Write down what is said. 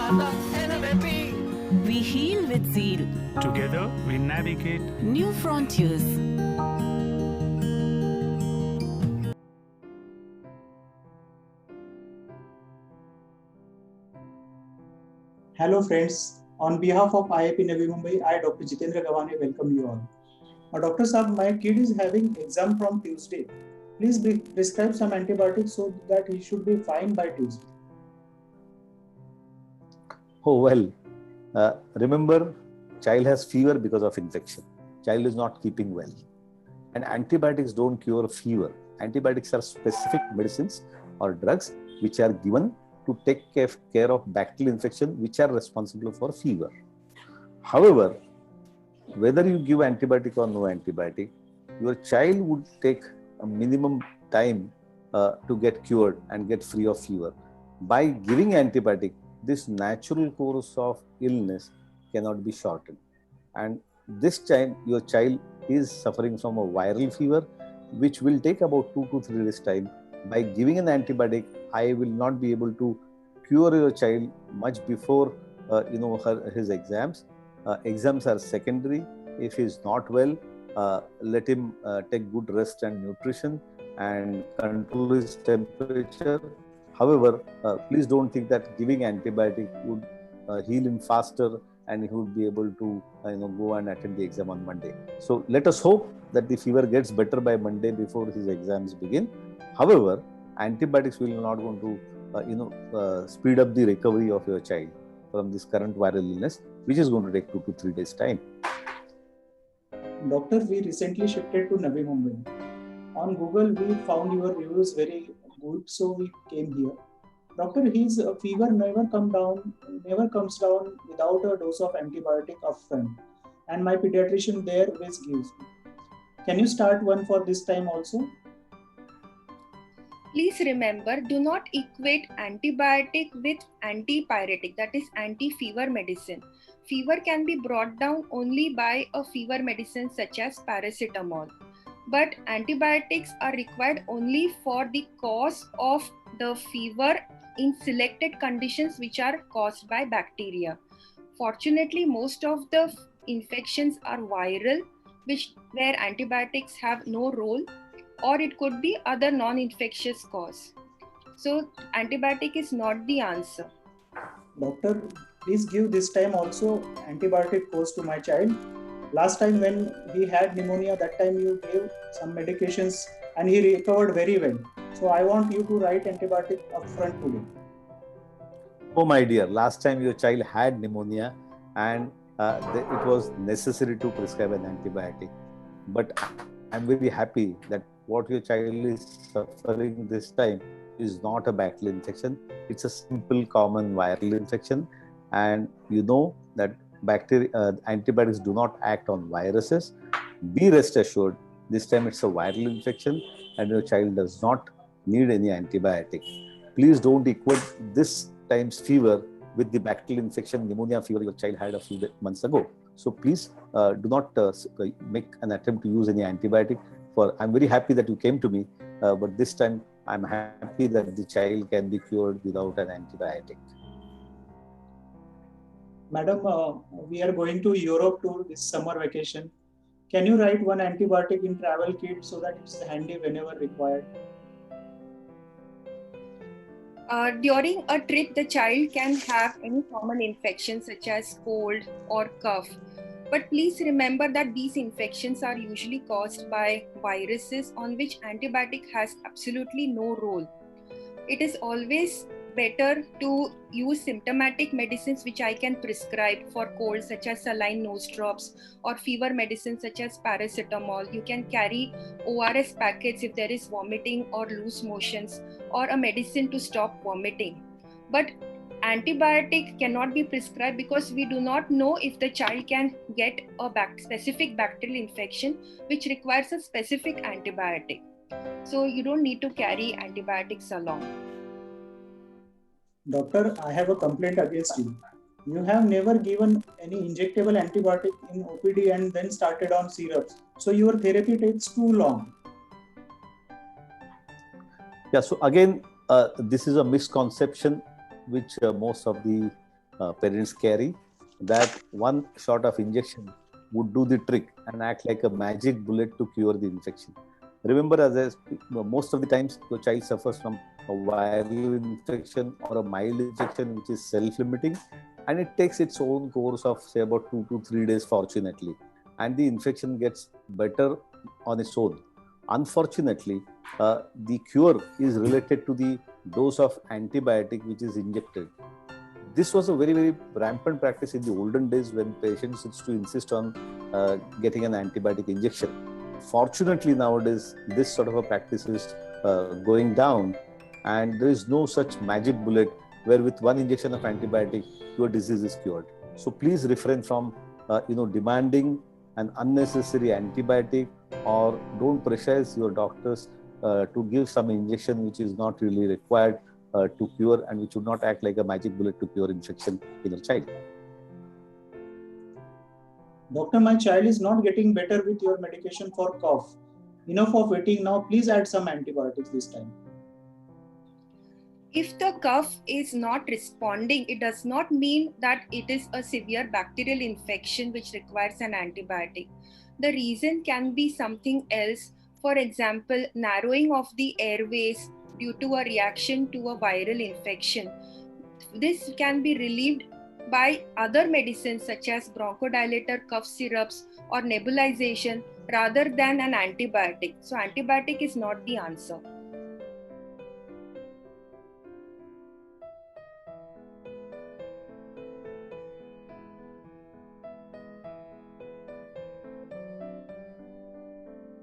We heal with zeal. Together, we navigate New frontiers. Hello friends, on behalf of IIP Navi Mumbai, I Dr. Jitendra Gawane welcome you all. Dr. Saab, my kid is having exam from Tuesday. Please prescribe some antibiotics so that he should be fine by Tuesday. Oh well, remember, child has fever because of infection. Child is not keeping well. And antibiotics don't cure fever. Antibiotics are specific medicines or drugs which are given to take care of bacterial infection which are responsible for fever. However, whether you give antibiotic or no antibiotic, your child would take a minimum time to get cured and get free of fever. By giving antibiotic, this natural course of illness cannot be shortened. And this time, your child is suffering from a viral fever, which will take about 2 to 3 days time. By giving an antibiotic, I will not be able to cure your child much before his exams. Exams are secondary. If he is not well, let him take good rest and nutrition and control his temperature. However, please don't think that giving antibiotic would heal him faster and he would be able to go and attend the exam on Monday. So let us hope that the fever gets better by Monday before his exams begin. However, antibiotics will not going to speed up the recovery of your child from this current viral illness, which is going to take 2 to 3 days time. Doctor, we recently shifted to Navi Mumbai. On Google, we found your reviews very good, so we came here. Doctor, his fever never comes down without a dose of antibiotic upfront, and my pediatrician there always gives me. Can you start one for this time also? Please remember, do not equate antibiotic with antipyretic, that is anti-fever medicine. Fever can be brought down only by a fever medicine such as paracetamol. But antibiotics are required only for the cause of the fever in selected conditions which are caused by bacteria. Fortunately, most of the infections are viral, where antibiotics have no role, or it could be other non-infectious cause. So antibiotic is not the answer. Doctor, please give this time also antibiotic course to my child. Last time when he had pneumonia, that time you gave some medications and he recovered very well. So I want you to write antibiotic upfront today. Oh my dear, last time your child had pneumonia and it was necessary to prescribe an antibiotic. But I'm very happy that what your child is suffering this time is not a bacterial infection. It's a simple common viral infection. And you know that antibiotics do not act on viruses. Be rest assured, this time it's a viral infection and your child does not need any antibiotic. Please don't equate this time's fever with the bacterial infection, pneumonia fever your child had a few months ago. So please do not make an attempt to use any antibiotic. I'm very happy that you came to me, but this time I'm happy that the child can be cured without an antibiotic. Madam, we are going to Europe to this summer vacation. Can you write one antibiotic in travel kit so that it's handy whenever required? During a trip, the child can have any common infection such as cold or cough. But please remember that these infections are usually caused by viruses on which antibiotic has absolutely no role. It is always better to use symptomatic medicines which I can prescribe for cold, such as saline nose drops, or fever medicines such as paracetamol. You can carry ORS packets if there is vomiting or loose motions, or a medicine to stop vomiting. But antibiotic cannot be prescribed because we do not know if the child can get a specific bacterial infection which requires a specific antibiotic. So you don't need to carry antibiotics along. Doctor, I have a complaint against you. You have never given any injectable antibiotic in OPD and then started on syrups. So your therapy takes too long. Yeah, so again, this is a misconception which most of the parents carry, that one shot of injection would do the trick and act like a magic bullet to cure the infection. Remember, as I speak, most of the times the child suffers from a viral infection or a mild infection which is self-limiting, and it takes its own course of say about 2 to 3 days, fortunately, and the infection gets better on its own. Unfortunately, the cure is related to the dose of antibiotic which is injected. This was a very, very rampant practice in the olden days when patients used to insist on getting an antibiotic injection. Fortunately, nowadays, this sort of a practice is going down, and there is no such magic bullet where with one injection of antibiotic, your disease is cured. So please refrain from demanding an unnecessary antibiotic, or don't pressurize your doctors to give some injection which is not really required to cure, and which would not act like a magic bullet to cure infection in a child. Doctor, my child is not getting better with your medication for cough. Enough of waiting now. Please add some antibiotics this time. If the cough is not responding, it does not mean that it is a severe bacterial infection which requires an antibiotic. The reason can be something else. For example, narrowing of the airways due to a reaction to a viral infection. This can be relieved by other medicines such as bronchodilator, cough syrups, or nebulization rather than an antibiotic. So antibiotic is not the answer.